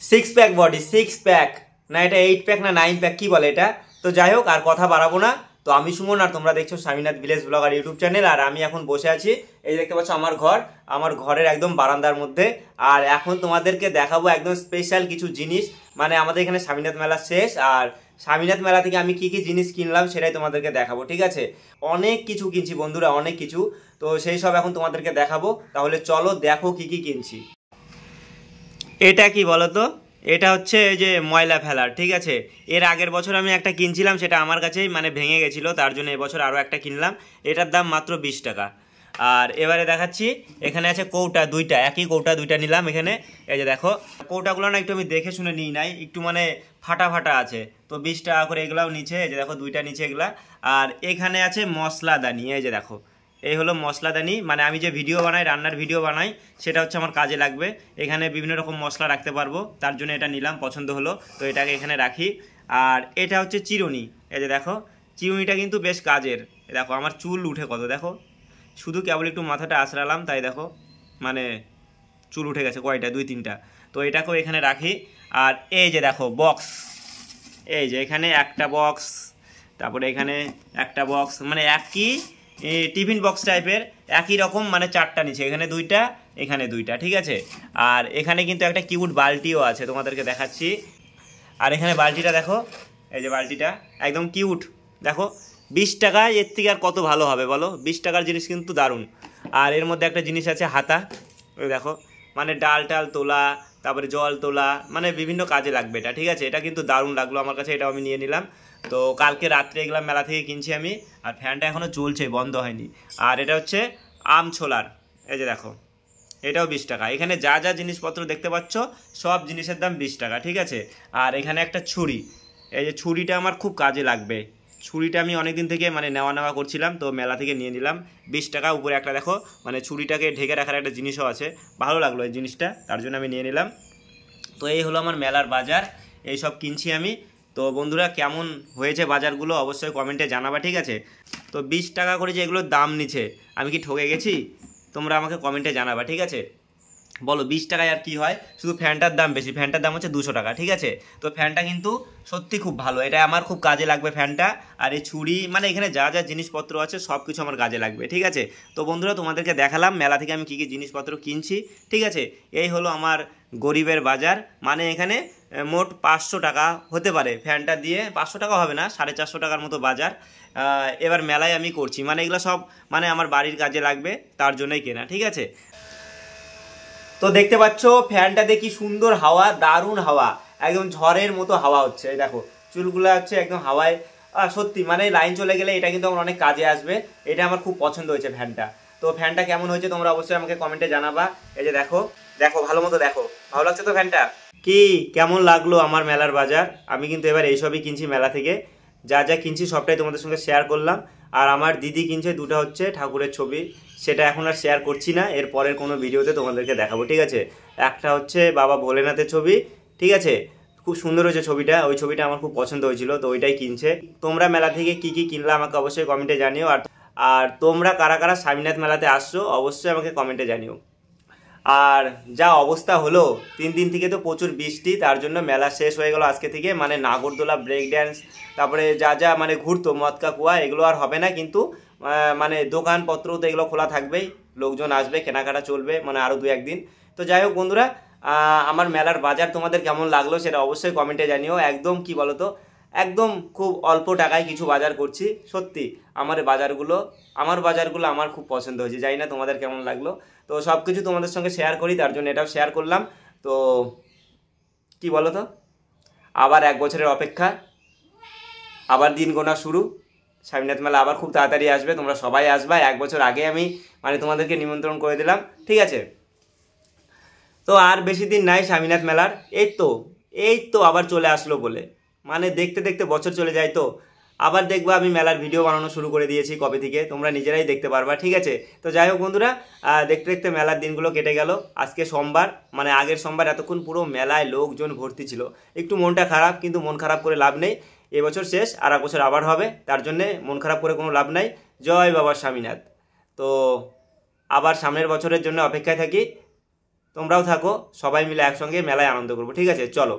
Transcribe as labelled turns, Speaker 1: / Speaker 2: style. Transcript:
Speaker 1: Six pack body, six pack না, এটা 8 pack না 9 প্যাক কি বলে এটা। তো যাই হোক, আর কথা বাড়াবো না। তো আমি সুমন, আর তোমরা দেখছো Swaminath village blogger YouTube channel. আর আমি এখন বসে আছি, এই দেখতে পাচ্ছ আমার ঘর, আমার ঘরের একদম বারান্দার মধ্যে। আর এখন তোমাদেরকে দেখাবো একদম স্পেশাল কিছু জিনিস। মানে আমাদের এখানে স্বামীনাথ মেলা শেষ, আর স্বামীনাথ মেলা থেকে আমি কি কি জিনিস কিনলাম সেটাই তোমাদেরকে দেখাবো, ঠিক আছে। অনেক কিছু কিনছি বন্ধুরা, অনেক কিছু। তো সেই সব এখন তোমাদেরকে দেখাবো। তাহলে চলো দেখো কি কি কিনছি। এটা কি বলো তো? এটা হচ্ছে এই যে ময়লা ফেলার, ঠিক আছে। এর আগের বছর আমি একটা কিনছিলাম, সেটা আমার কাছেই মানে ভেঙে গেছিলো, তার জন্য এবছর আরও একটা কিনলাম। এটার দাম মাত্র 20 টাকা। আর এবারে দেখাচ্ছি, এখানে আছে কৌটা দুইটা, একই কৌটা দুইটা নিলাম এখানে। এই যে দেখো কৌটাগুলো না একটু আমি দেখে শুনে নিই নাই, একটু মানে ফাটা ফাটা আছে, তো 20 টাকা করে এগুলাও নিচে। এই যে দেখো দুইটা নিচে এগুলা। আর এখানে আছে মশলাদানি, এই যে দেখো এই হলো মশলাদানি। মানে আমি যে ভিডিও বানাই, রান্নার ভিডিও বানাই, সেটা হচ্ছে আমার কাজে লাগবে। এখানে বিভিন্ন রকম মশলা রাখতে পারবো, তার জন্য এটা নিলাম, পছন্দ হলো, তো এটাকে এখানে রাখি। আর এটা হচ্ছে চিরুনি, এই যে দেখো চিরুনিটা কিন্তু বেশ কাজের। দেখো আমার চুল উঠে কত, দেখো শুধু কেবল একটু মাথাটা আঁচড়ালাম, তাই দেখো মানে চুল উঠে গেছে কয়টা, 2-3টা। তো এটাকেও এখানে রাখি। আর এই যে দেখো বক্স, এই যে এখানে একটা বক্স, তারপরে এখানে একটা বক্স, মানে একই টিফিন বক্স টাইপের, একই রকম, মানে 4টা নিচে, এখানে 2টা, এখানে 2টা, ঠিক আছে। আর এখানে কিন্তু একটা কিউট বালতিও আছে, তোমাদেরকে দেখাচ্ছি। আর এখানে বালতিটা দেখো, এই যে বালতিটা একদম কিউট, দেখো 20 টাকায় এর থেকে আর কত ভালো হবে বলো? 20 টাকার জিনিস কিন্তু দারুণ। আর এর মধ্যে একটা জিনিস আছে হাতা, ওই দেখো, মানে ডাল টাল তোলা, তারপরে জল তোলা, মানে বিভিন্ন কাজে লাগবে এটা, ঠিক আছে। এটা কিন্তু দারুণ লাগলো আমার কাছে, এটাও আমি নিয়ে নিলাম। তো কালকে রাত্রে এগুলো মেলা থেকে কিনছি আমি। আর ফ্যানটা এখনও চলছে, বন্ধ হয়নি। আর এটা হচ্ছে আম ছোলার, এই যে দেখো এটাও 20 টাকা। এখানে যা যা জিনিসপত্র দেখতে পাচ্ছ সব জিনিসের দাম 20 টাকা, ঠিক আছে। আর এখানে একটা ছুরি, এই যে ছুরিটা আমার খুব কাজে লাগবে। ছুরিটা আমি অনেক দিন থেকে মানে নেওয়া করছিলাম, তো মেলা থেকে নিয়ে নিলাম। 20 টাকা। উপরে একটা দেখো মানে ছুরিটাকে ঢেকে রাখার একটা জিনিসও আছে, ভালো লাগলো এই জিনিসটা, তার জন্য আমি নিয়ে নিলাম। তো এই হলো আমার মেলার বাজার, এই সব কিনছি আমি। তো বন্ধুরা কেমন হয়েছে বাজারগুলো অবশ্যই কমেন্টে জানাবা, ঠিক আছে। তো 20 টাকা করে যে এগুলোর দাম নিচ্ছে, আমি কি ঠকে গেছি? তোমরা আমাকে কমেন্টে জানাবা, ঠিক আছে। বলো 20 টাকায় আর কি হয়, শুধু ফ্যানটার দাম বেশি, ফ্যানটার দাম হচ্ছে 200 টাকা, ঠিক আছে। তো ফ্যানটা কিন্তু সত্যি খুব ভালো, এটা আমার খুব কাজে লাগবে ফ্যানটা। আর এই ছুরি, মানে এখানে যা যা জিনিসপত্র আছে সব কিছু আমার কাজে লাগবে, ঠিক আছে। তো বন্ধুরা তোমাদেরকে দেখালাম মেলা থেকে আমি কী কী জিনিসপত্র কিনছি, ঠিক আছে। এই হলো আমার গরিবের বাজার। মানে এখানে মোট 500 টাকা হতে পারে, ফ্যানটা দিয়ে 500 টাকা হবে না, 450 টাকার মতো বাজার এবার মেলায় আমি করছি। মানে এগুলো সব মানে আমার বাড়ির কাজে লাগবে, তার জন্যই কেনা, ঠিক আছে। তো দেখতে পাচ্ছ ফ্যানটাতে কি সুন্দর হাওয়া, দারুণ হাওয়া, একদম ঝড়ের মতো হাওয়া হচ্ছে। এই দেখো চুলগুলো হচ্ছে একদম হাওয়ায়, সত্যি মানে লাইন চলে গেলে এটা কিন্তু আমার অনেক কাজে আসবে। এটা আমার খুব পছন্দ হয়েছে ফ্যানটা। তো ফ্যানটা কেমন হয়েছে তোমরা অবশ্যই আমাকে কমেন্টে জানাবা। এই যে দেখো, দেখো ভালো মতো দেখো, ভালো লাগছে তো ফ্যানটা? কি কেমন লাগলো আমার মেলার বাজার? আমি কিন্তু এবার এইসবই কিনছি মেলা থেকে, যা যা কিনছি সবটাই তোমাদের সঙ্গে শেয়ার করলাম। আর আমার দিদি কিনছে দুটো হচ্ছে ঠাকুরের ছবি, সেটা এখন আর শেয়ার করছি না, এর পরের কোনো ভিডিওতে তোমাদেরকে দেখাবো, ঠিক আছে। একটা হচ্ছে বাবা ভোলেনাথের ছবি, ঠিক আছে, খুব সুন্দর হয়েছে ছবিটা, ওই ছবিটা আমার খুব পছন্দ হয়েছিল, তো ওইটাই কিনছে। তোমরা মেলা থেকে কি কি কিনলা আমাকে অবশ্যই কমেন্টে জানিও। আর তোমরা কারা কারা স্বামীনাথ মেলাতে আসছো অবশ্যই আমাকে কমেন্টে জানিও। আর যা অবস্থা হলো, 3 দিন থেকে তো প্রচুর বৃষ্টি, তার জন্য মেলা শেষ হয়ে গেল আজকে থেকে। মানে নাগরদোলা, ব্রেক ড্যান্স, তারপরে যা যা মানে ঘুরতো মদকা কুয়া, এগুলো আর হবে না। কিন্তু মানে দোকানপত্র তো এগুলো খোলা থাকবেই, লোকজন আসবে, কেনাকাটা চলবে মানে আরও 2-1 দিন। তো যাই হোক বন্ধুরা, আমার মেলার বাজার তোমাদের কেমন লাগলো সেটা অবশ্যই কমেন্টে জানিও। একদম কি বলো তো, একদম খুব অল্প টাকায় কিছু বাজার করছি, সত্যি আমার বাজারগুলো আমার খুব পছন্দ হয়েছে, জানি না তোমাদের কেমন লাগলো। তো সব কিছু তোমাদের সঙ্গে শেয়ার করি, তার জন্য এটাও শেয়ার করলাম। তো কি বলো তো, আবার 1 বছরের অপেক্ষা, আবার দিন গোনা শুরু। স্বামীনাথ মেলা আবার খুব তাড়াতাড়ি আসবে, তোমরা সবাই আসবা। 1 বছর আগে আমি মানে তোমাদেরকে নিমন্ত্রণ করে দিলাম, ঠিক আছে। তো আর বেশি দিন নাই স্বামীনাথ মেলার, এই তো আবার চলে আসলো বলে, মানে দেখতে দেখতে বছর চলে যায়। তো আবার দেখবা আমি মেলার ভিডিও বানানো শুরু করে দিয়েছি কবে থেকে, তোমরা নিজেরাই দেখতে পারবা, ঠিক আছে। তো যাই হোক বন্ধুরা, দেখতে দেখতে মেলার দিনগুলো কেটে গেল। আজকে সোমবার, মানে আগের সোমবার এতক্ষণ পুরো মেলায় লোকজন ভর্তি ছিল, একটু মনটা খারাপ, কিন্তু মন খারাপ করে লাভ নেই। এবছর শেষ, আর এক বছর আবার হবে, তার জন্যে মন খারাপ করে কোনো লাভ নাই। জয় বাবা স্বামীনাথ। তো আবার সামনের বছরের জন্য অপেক্ষায় থাকি। তোমরাও থাকো, সবাই মিলে একসঙ্গে মেলায় আনন্দ করবো, ঠিক আছে? চলো।